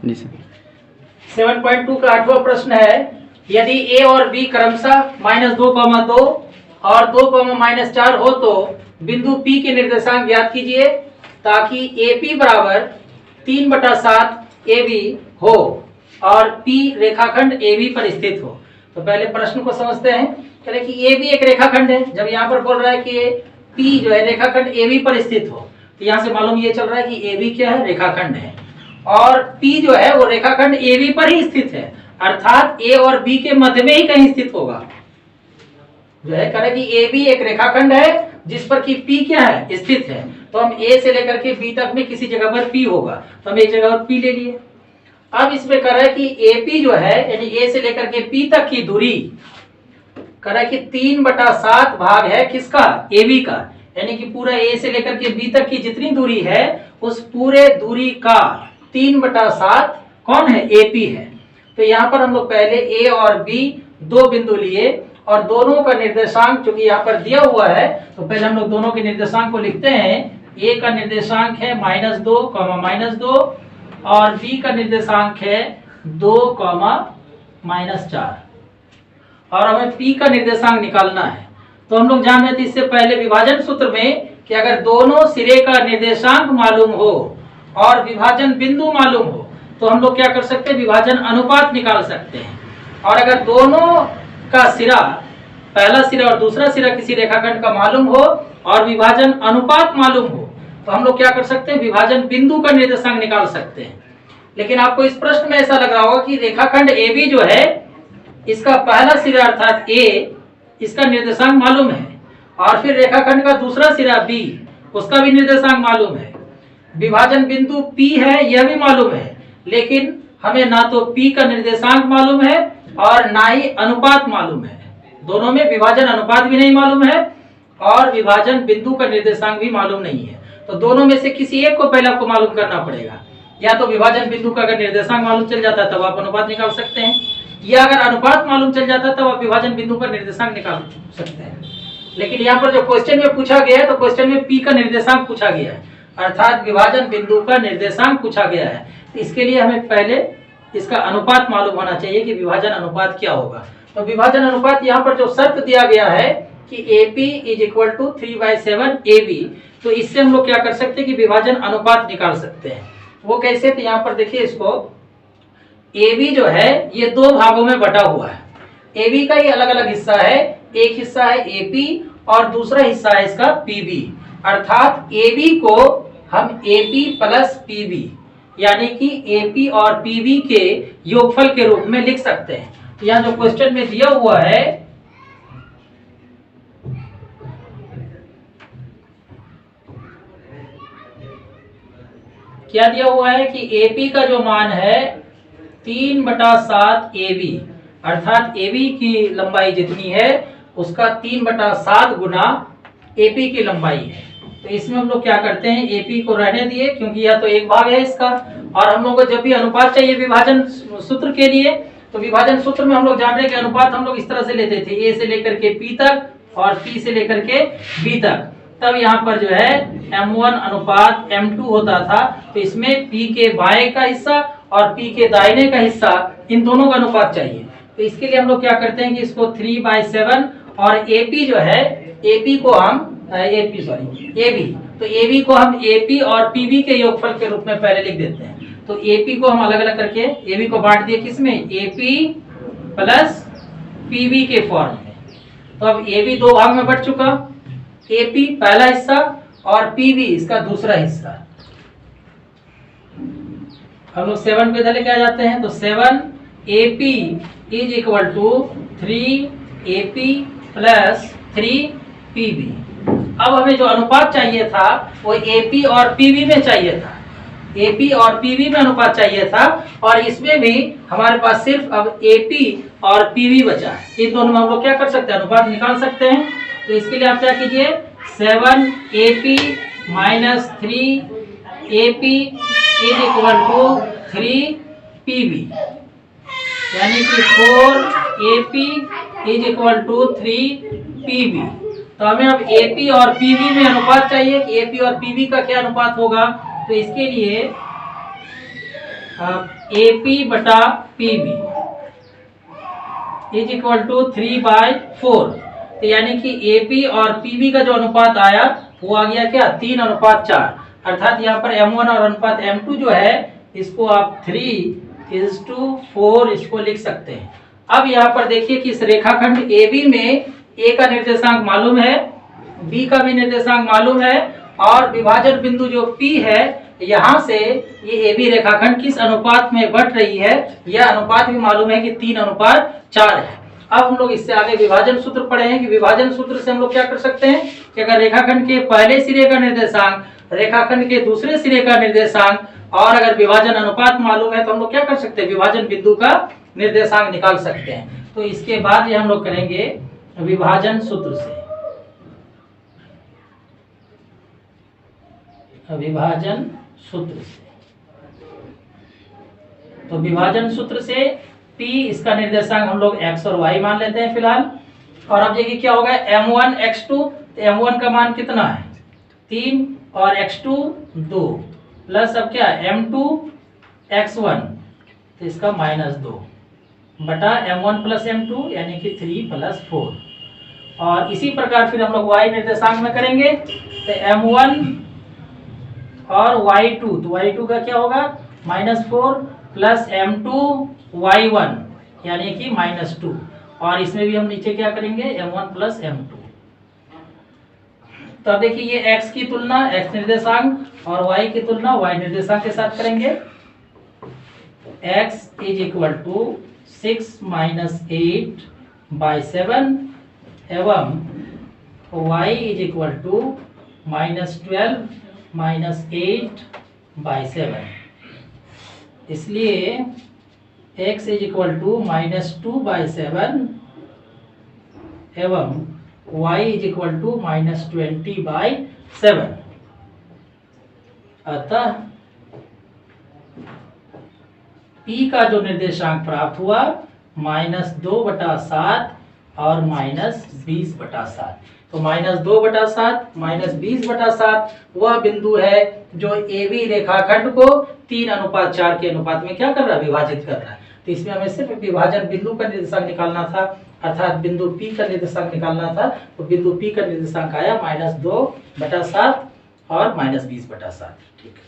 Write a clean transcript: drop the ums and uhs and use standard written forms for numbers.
जी sir. 7.2 का 8वां प्रश्न है, यदि a और b क्रमशः -2,2 और 2,-4 हो तो बिंदु P के निर्देशांक ज्ञात कीजिए ताकि AP बराबर 3/7 AB हो और P रेखाखंड AB पर स्थित हो। तो पहले प्रश्न को समझते हैं। कह रहे कि AB एक रेखाखंड है। जब यहाँ पर बोल रहा है कि P जो है रेखाखंड AB पर स्थित हो, तो यहाँ से मालूम ये चल रहा है कि AB क्या है, रेखाखंड है, और P जो है वो रेखाखंड AB पर ही स्थित है, अर्थात A और B के मध्य में ही कहीं स्थित होगा। जो है कह रहे कि AB एक रेखाखंड है जिस पर कि P क्या है, स्थित है। तो हम A से लेकर के B तक में किसी जगह पर P होगा, तो हम एक जगह पर P ले लिए। अब इसमें कह रहा है कि AP जो है यानी A से लेकर के P तक की दूरी कह रहा है कि 3/7 भाग है किसका, AB का, यानी कि पूरा A से लेकर के B तक की जितनी दूरी है उस पूरे दूरी का 3/7 कौन है, AP है। तो यहाँ पर हम लोग पहले A और B दो बिंदु लिए और दोनों का निर्देशांक चूंकि यहाँ पर दिया हुआ है तो पहले हम लोग दोनों के निर्देशांक को लिखते हैं। A का निर्देशांक है -2, -2 और B का निर्देशांक है 2, -4 और हमें P का निर्देशांक निकालना है। तो हम लोग जान रहे थे इससे पहले विभाजन सूत्र में कि अगर दोनों सिरे का निर्देशांक मालूम हो और विभाजन बिंदु मालूम हो तो हम लोग क्या कर सकते हैं, विभाजन अनुपात निकाल सकते हैं। और अगर दोनों का सिरा, पहला सिरा और दूसरा सिरा किसी रेखाखंड का मालूम हो और विभाजन अनुपात मालूम हो तो हम लोग क्या कर सकते हैं, विभाजन बिंदु का निर्देशांक निकाल सकते हैं। लेकिन आपको इस प्रश्न में ऐसा लग रहा होगा कि रेखाखंड AB जो है इसका पहला सिरा अर्थात A इसका निर्देशांक मालूम है और फिर रेखाखंड का दूसरा सिरा B उसका भी निर्देशांक मालूम है, विभाजन बिंदु P है यह भी मालूम है, लेकिन हमें ना तो P का निर्देशांक मालूम है और ना ही अनुपात मालूम है। दोनों में विभाजन अनुपात भी नहीं मालूम है और विभाजन बिंदु का निर्देशांक भी मालूम नहीं है। तो दोनों में से किसी एक को पहले आपको मालूम करना पड़ेगा। या तो विभाजन बिंदु का अगर निर्देशांक मालूम चल जाता है तब आप अनुपात निकाल सकते हैं, या अगर अनुपात मालूम चल जाता है तब आप विभाजन बिंदु का निर्देशांक निकाल सकते हैं। लेकिन यहाँ पर जो क्वेश्चन में पूछा गया है तो क्वेश्चन में P का निर्देशांक पूछा गया है, अर्थात विभाजन बिंदु का निर्देशांक पूछा गया है। तो इसके लिए हमें पहले इसका अनुपात मालूम होना चाहिए कि विभाजन अनुपात क्या होगा। तो विभाजन अनुपात यहाँ पर जो शर्त दिया गया है कि AP = 3/7 AB, तो इससे हम लोग क्या कर सकते हैं कि विभाजन अनुपात निकाल सकते हैं। वो कैसे, तो यहाँ पर देखिए इसको, AB जो है ये दो भागों में बटा हुआ है। AB का ही अलग अलग हिस्सा है, एक हिस्सा है AP और दूसरा हिस्सा है इसका PB, अर्थात AB को हम AP + PB यानी कि AP और PB के योगफल के रूप में लिख सकते हैं। यहाँ जो क्वेश्चन में दिया हुआ है क्या दिया हुआ है कि AP का जो मान है 3/7 AB, अर्थात AB की लंबाई जितनी है उसका 3/7 गुना AP की लंबाई है। तो इसमें हम लोग क्या करते हैं, AP को रहने दिए क्योंकि यह तो एक भाग है इसका, और हम लोग को जब भी अनुपात चाहिए विभाजन सूत्र के लिए तो विभाजन सूत्र में हम लोग जान रहे हैं कि अनुपात हम लोग इस तरह से लेते थे, A से लेकर के P तक और P से लेकर के B तक। तब यहाँ पर जो है M1 अनुपात M2 होता था। तो इसमें P के बाएं का हिस्सा और P के दाहिने का हिस्सा, इन दोनों का अनुपात चाहिए। तो इसके लिए हम लोग क्या करते हैं कि इसको 3/7 और AP जो है AB को हम AB, तो AB को हम AP और PB के योगफल के रूप में पहले लिख देते हैं। तो AP को हम अलग अलग करके AB को बांट दिए किसमें, AP + PB के फॉर्म में। तो अब AB दो भाग में बट चुका, AP पहला हिस्सा और PB इसका दूसरा हिस्सा। हम लोग 7 पे चले क्या जाते हैं, तो 7AP = 3AP + 3PB। अब हमें जो अनुपात चाहिए था वो AP और PB में चाहिए था, AP और PB में अनुपात चाहिए था, और इसमें भी हमारे पास सिर्फ अब AP और PB बचा है। इन दोनों में हम लोग क्या कर सकते हैं, अनुपात निकाल सकते हैं। तो इसके लिए आप क्या कीजिए, 7AP - 3AP = 3PB, यानी कि 4AP = 3PB। तो हमें अब AP और PB में अनुपात चाहिए कि AP और PB का क्या अनुपात होगा। तो इसके लिए AP बटा PB इज इक्वल टू 3/4। तो यानी कि AP और PB का जो अनुपात आया वो आ गया क्या, 3:4। अर्थात यहाँ पर M1 और अनुपात M2 जो है इसको आप 3:4 इसको लिख सकते हैं। अब यहाँ पर देखिए कि इस रेखाखंड AB में A का निर्देशांक मालूम है, B का भी निर्देशांक मालूम है, और विभाजन बिंदु जो P है यहाँ से ये AB रेखाखंड किस अनुपात में बढ़ रही है यह अनुपात भी मालूम है कि 3:4 है। अब हम लोग इससे आगे विभाजन सूत्र पढ़े हैं कि विभाजन सूत्र से हम लोग क्या कर सकते हैं कि अगर रेखाखंड के पहले सिरे का निर्देशांक, रेखाखंड के दूसरे सिरे का निर्देशांक और अगर विभाजन अनुपात मालूम है तो हम लोग क्या कर सकते हैं, विभाजन बिंदु का निर्देशांक निकाल सकते हैं। तो इसके बाद ये हम लोग करेंगे विभाजन सूत्र से। विभाजन सूत्र से, तो विभाजन सूत्र से P इसका निर्देशांक हम लोग x और y मान लेते हैं फिलहाल। और अब देखिए क्या होगा, M1 x2, तो M1 का मान कितना है 3 और x2 2 प्लस अब क्या M2 x1 तो इसका -2 बटा M1 प्लस M2 यानी कि 3 + 4। और इसी प्रकार फिर हम लोग y निर्देशांक में करेंगे तो M1 और y2, तो y2 का क्या होगा -4 प्लस M2 y1 यानी कि -2। और इसमें भी हम नीचे क्या करेंगे M1 प्लस M2। तो अब देखिए ये x की तुलना x निर्देशांक और y की तुलना y निर्देशांक के साथ करेंगे। x इज इक्वल टू 6 - 8/7 एवं y इज इक्वल टू -12 - 8/7। इसलिए x इज इक्वल टू -2/7 एवं y इज इक्वल टू -20/7। अतः P का जो निर्देशांक प्राप्त हुआ -2/7 और -20/7। तो -2/7 -20/7 वह बिंदु है जो AB रेखाखंड को 3:4 के अनुपात में क्या कर रहा है, विभाजित कर रहा है। तो इसमें हमें सिर्फ विभाजन बिंदु का निर्देशांक निकालना था, अर्थात बिंदु P का निर्देशांक निकालना था। तो बिंदु P का निर्देशांक आया -2/7 और -20/7। ठीक है।